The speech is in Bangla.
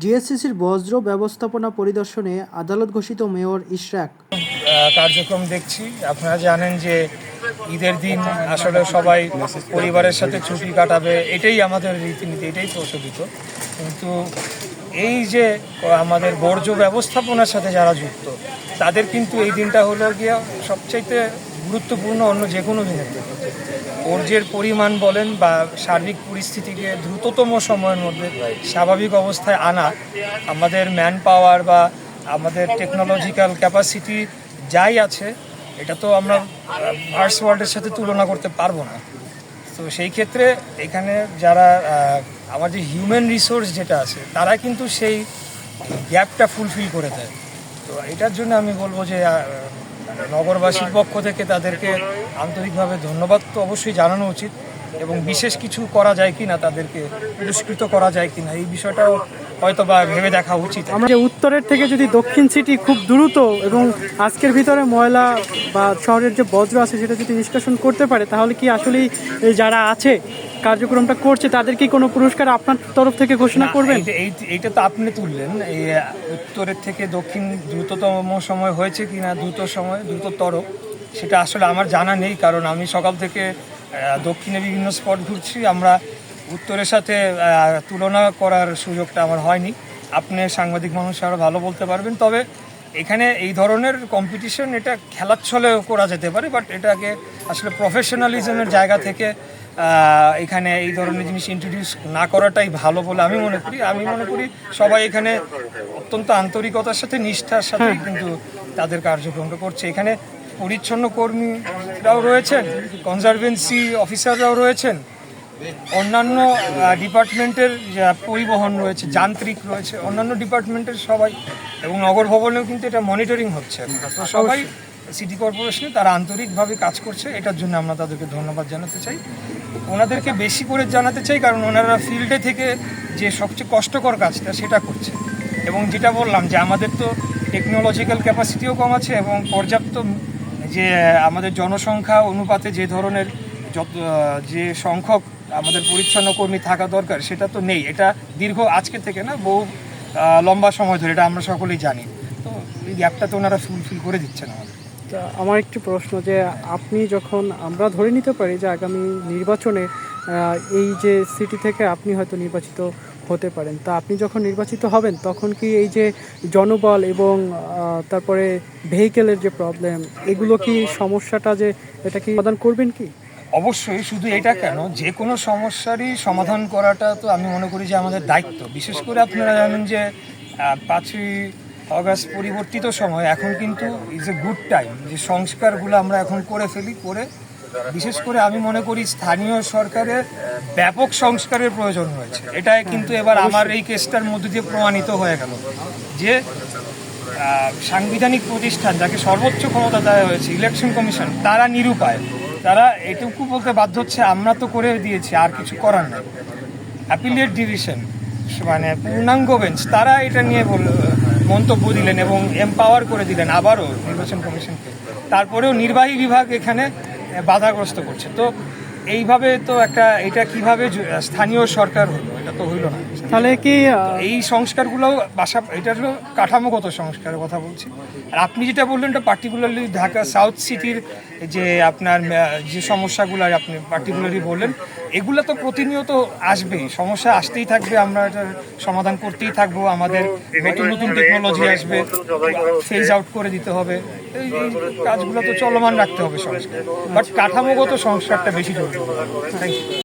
ডিএসসিসির বজ্র ব্যবস্থাপনা পরিদর্শনে আদালত ঘোষিত মেয়র ইশরাক। কার্যক্রম দেখছি। আপনারা জানেন যে ঈদের দিন আসলে সবাই পরিবারের সাথে ছুটি কাটাবে, এটাই আমাদের রীতিনীতি, এটাই প্রচলিত। কিন্তু এই যে আমাদের বর্জ্য ব্যবস্থাপনার সাথে যারা যুক্ত, তাদের কিন্তু এই দিনটা হলো গিয়ে সবচাইতে গুরুত্বপূর্ণ অন্য যে কোনো দিনের থেকে। বর্জ্যের পরিমাণ বলেন বা সার্বিক পরিস্থিতিকে দ্রুততম সময়ের মধ্যে স্বাভাবিক অবস্থায় আনা, আমাদের ম্যান পাওয়ার বা আমাদের টেকনোলজিক্যাল ক্যাপাসিটি যাই আছে, এটা তো আমরা ফার্স্ট ওয়ার্ল্ডের সাথে তুলনা করতে পারবো না। তো সেই ক্ষেত্রে এখানে যারা আমাদের হিউম্যান রিসোর্স যেটা আছে, তারা কিন্তু সেই গ্যাপটা ফুলফিল করে দেয়। তো এটার জন্য আমি বলবো যে নগরবাসীর পক্ষ থেকে তাদেরকে আন্তরিকভাবে ধন্যবাদ তো অবশ্যই জানানো উচিত, এবং বিশেষ কিছু করা যায় কি না, তাদেরকে পুরস্কৃত করা যায় কি না, এই বিষয়টাও হয়তো বা ভেবে দেখা উচিত। আমরা যে উত্তরের থেকে যদি দক্ষিণ সিটি খুব দ্রুত এবং আজকের ভিতরে ময়লা বা শহরের যে বজ্র আছে সেটা যদি নিষ্কাশন করতে পারে, তাহলে কি আসলেই যারা আছে কার্যক্রমটা করছে তাদের কি কোনো পুরস্কার আপনার তরফ থেকে ঘোষণা করবেন? এইটা তো আপনি তুললেন, এই উত্তরের থেকে দক্ষিণ দ্রুততম সময় হয়েছে কি না, দ্রুততর, সেটা আসলে আমার জানা নেই, কারণ আমি সকাল থেকে দক্ষিণে বিভিন্ন স্পট ঘুরছি। আমরা উত্তরের সাথে তুলনা করার সুযোগটা আমার হয়নি। আপনি সাংবাদিক মানুষ আরও ভালো বলতে পারবেন। তবে এখানে এই ধরনের কম্পিটিশন, এটা খেলার ছলেও করা যেতে পারে, বাট এটাকে আসলে প্রফেশনালিজমের জায়গা থেকে এখানে এই ধরনের জিনিস ইন্ট্রোডিউস না করাটাই ভালো বলে আমি মনে করি সবাই এখানে অত্যন্ত আন্তরিকতার সাথে, নিষ্ঠার সাথে কিন্তু তাদের কার্যক্রমটা করছে। এখানে পরিচ্ছন্ন কর্মীরাও রয়েছেন, কনজারভেন্সি অফিসাররাও রয়েছেন, অন্যান্য ডিপার্টমেন্টের পরিবহন রয়েছে, যান্ত্রিক রয়েছে, অন্যান্য ডিপার্টমেন্টের সবাই, এবং নগর ভবনেও কিন্তু এটা মনিটরিং হচ্ছে। তো সবাই সিটি কর্পোরেশনে তারা আন্তরিকভাবে কাজ করছে, এটার জন্য আমরা তাদেরকে ধন্যবাদ জানাতে চাই। ওনাদেরকে বেশি করে জানাতে চাই, কারণ ওনারা ফিল্ডে থেকে যে সবচেয়ে কষ্টকর কাজটা সেটা করছে। এবং যেটা বললাম যে আমাদের তো টেকনোলজিক্যাল ক্যাপাসিটিও কম আছে, এবং পর্যাপ্ত যে আমাদের জনসংখ্যা অনুপাতে যে ধরনের যে সংখ্যক আমাদের পরিচ্ছন্ন কর্মী থাকা দরকার, সেটা তো নেই। এটা দীর্ঘ আজকে থেকে না, বহু লম্বা সময় ধরে, এটা আমরা সকলেই জানি। তো এই গ্যাপটা তো ওনারা ফুলফিল করে দিচ্ছেন আমাদের। আমার একটি প্রশ্ন, যে আপনি যখন আমরা ধরে নিতে পারি যে আগামী নির্বাচনে এই যে সিটি থেকে আপনি হয়তো নির্বাচিত হতে পারেন, তা আপনি যখন নির্বাচিত হবেন তখন কি এই যে জনবল এবং তারপরে ভেহিকেলের যে প্রবলেম, এগুলো কি সমস্যাটা যে এটা কি সমাধান করবেন কি? অবশ্যই, শুধু এটা কেন, যে কোনো সমস্যারই সমাধান করাটা তো আমি মনে করি যে আমাদের দায়িত্ব। বিশেষ করে আপনারা জানেন যে 5ই অগাস্ট পরিবর্তিত সময়, এখন কিন্তু ইজ এ গুড টাইম যে সংস্কারগুলো আমরা এখন করে ফেলি। বিশেষ করে আমি মনে করি স্থানীয় সরকারের ব্যাপক সংস্কারের প্রয়োজন হয়েছে। এটাই কিন্তু এবার আমার এই কেসটার মধ্যে দিয়ে প্রমাণিত হয়ে গেল যে সাংবিধানিক প্রতিষ্ঠান, যাকে সর্বোচ্চ ক্ষমতা দেওয়া হয়েছে, ইলেকশন কমিশন, তারা নিরুপায়। তারা এটুকু বলতে বাধ্য হচ্ছে, আমরা তো করে দিয়েছি, আর কিছু করার নেই। অ্যাপিলেট ডিভিশন, মানে পূর্ণাঙ্গ বেঞ্চ, তারা এটা নিয়ে মন্তব্য দিলেন এবং এম্পাওয়ার করে দিলেন আবারও নির্বাচন কমিশনকে। তারপরেও নির্বাহী বিভাগ এখানে বাধাগ্রস্ত করছে। তো এইভাবে তো এটা কিভাবে স্থানীয় সরকার হলো? এটা তো হইল না। তাহলে কি এই সংস্কারগুলো এটা হলো কাঠামোগত সংস্কারের কথা বলছি। আর আপনি যেটা বললেন, এটা পার্টিকুলারলি ঢাকা সাউথ সিটির যে আপনার যে সমস্যাগুলো আপনি পার্টিকুলারলি বললেন, এগুলো তো প্রতিনিয়ত আসবেই, সমস্যা আসতেই থাকবে, আমরা এটার সমাধান করতেই থাকবো। আমাদের নতুন নতুন টেকনোলজি আসবে, ফেজ আউট করে দিতে হবে, এই কাজগুলো তো চলমান রাখতে হবে সংস্কার, বাট কাঠামোগত সংস্কারটা বেশি জরুরি। Thank you.